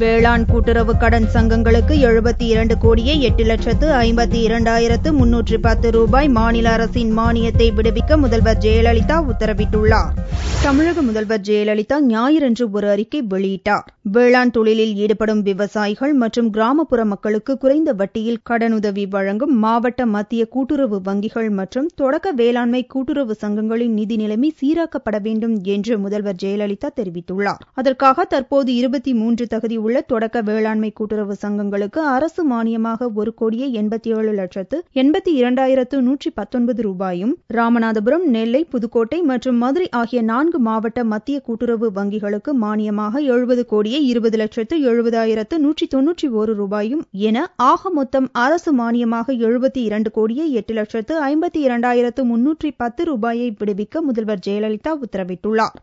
வேளாண் கூட்டுறவு கடன் சங்கங்களுக்கு 72 கோடியே 8,52,310 ரூபாய் மாநில அரசின் மானியத்தை விடுவிக்க முதல்வர் ஜெயலலிதா உத்தரவிட்டுள்ளார். தமிழக முதல்வர் ஜெயலலிதா ஞாயிறன்று ஒரு அறிக்கை வெளியிட்டார். வேளாண் தொழிலில் ஈடுபடும் விவசாயிகள் மற்றும் கிராமப்புற மக்களுக்கு குறைந்த வட்டியில் கடனுதவி வழங்கும் மாவட்ட மத்திய கூட்டுறவு வங்கிகள் மற்றும் தொடக்க வேளாண்மை கூட்டுறவு சங்கங்களின் நிதி நிலைமை சீராக்கப்பட வேண்டும் என்று முதல்வர் ஜெயலலிதா தெரிவித்துள்ளார். அதற்காக தற்போது 23 தகுதியுள்ள தொடக்க வேளாண்மை கூட்டுறவு சங்கங்களுக்கு அரசு மானியமாக 1,87,82,119 ரூபாயும், ராமநாதபுரம், நெல்லை, புதுக்கோட்டை மற்றும் மதுரை ஆகிய 4 மாவட்ட மத்திய கூட்டுறவு வங்கிகளுக்கு மானியமாக 70,20,70,191 ரூபாயும் என ஆக மொத்தம் அரசு மானியமாக 72,8,52,310 ரூபாயை விடுவிக்க முதல்வர் ஜெயலலிதா உத்தரவிட்டுள்ளார்.